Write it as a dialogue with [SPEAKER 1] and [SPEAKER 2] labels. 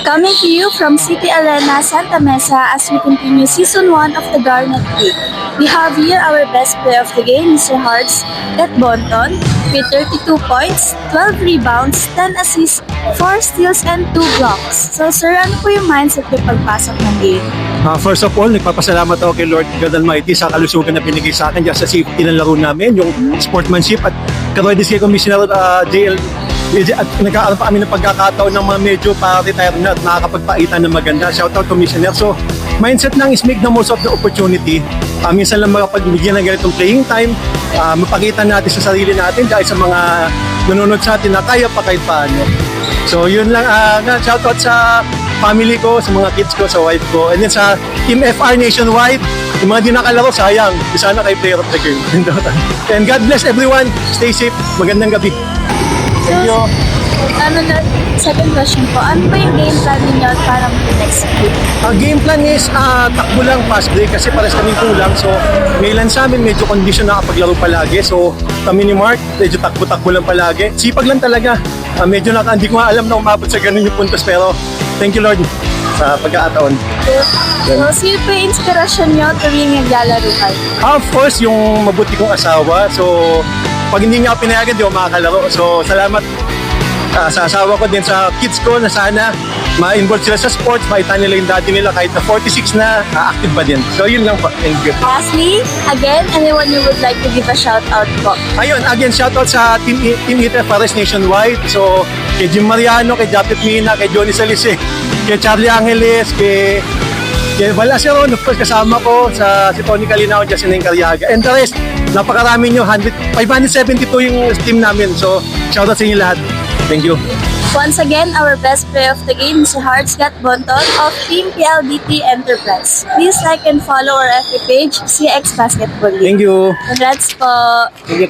[SPEAKER 1] Coming to you from City Arena, Santa Mesa as we continue Season 1 of the Garnet League. We have here our best player of the game, Mr. Hearts Gat Bonton, with 32 points, 12 rebounds, 10 assists, 4 steals, and 2 blocks. So sir, ano po yung mindset niyo pagpasok ng game?
[SPEAKER 2] First of all, nagpapasalamat ako kay Lord God Almighty sa kalusugan na binigay sa akin dyan sa safety ng laro namin, yung sportsmanship at karoon din si Commissioner JL at nagkakaroon pa kami ng pagkakataon ng mga medyo pa-retire na at nakakapagpaitan ng maganda. Shoutout Commissioner. So, mindset lang is make the most of the opportunity. Minsan lang makapagbigyan ng ganitong playing time, mapakita natin sa sarili natin dahil sa mga nanonood sa atin na kaya pa kahit paano. So, yun lang. Shoutout sa family ko, sa mga kids ko, sa wife ko, and then sa Team FR nationwide. Yung mga di nakalaro, sayang. Sana kay player of the game. And God bless everyone. Stay safe. Magandang gabi. Thank you.
[SPEAKER 1] Second question po, ano ba yung game plan ninyo para next week?
[SPEAKER 2] Ang game plan is takbo lang fast break kasi pares kaming kulang. So, may ilan sa amin medyo condition nakapaglaro palagi. So, kami ni Mark, medyo takbo-takbo lang palagi. Sipag lang talaga. Medyo hindi ko nga alam na umabot sa ganun yung puntos pero thank you Lord sa pagkakataon.
[SPEAKER 1] So, sino po yung inspirasyon nyo tuwing naglalaro kayo?
[SPEAKER 2] Of course, yung mabuti kong asawa. So, pag hindi niya ako pinayagan, di ako makakalaro. So, salamat sa asawa ko din sa kids ko na sana ma-involve sila sa sports, makita nila yung dati nila kahit na 46 na, active pa din. So, yun lang po. Thank you.
[SPEAKER 1] Lastly, again, anyone you would like to give a shout out po?
[SPEAKER 2] Ayun, again, shoutout sa Team Hit Pares nationwide. So, kay Jim Mariano, kay Japet Mina, kay Johnny Salise, kay Charlie Angeles, kay Balaceron, of course, kasama ko si Tony Calinao, Jacineng Cariaga. And the rest, napakarami nyo, 572 yung team namin. So, shoutout sa inyo lahat. Thank you.
[SPEAKER 1] Once again, our best player of the game, Mr. Hearts Gat Bonton of Team PLDT Enterprise. Please like and follow our FB page, CX Basketball League.
[SPEAKER 2] Thank you.
[SPEAKER 1] Congrats po!
[SPEAKER 2] Thank you.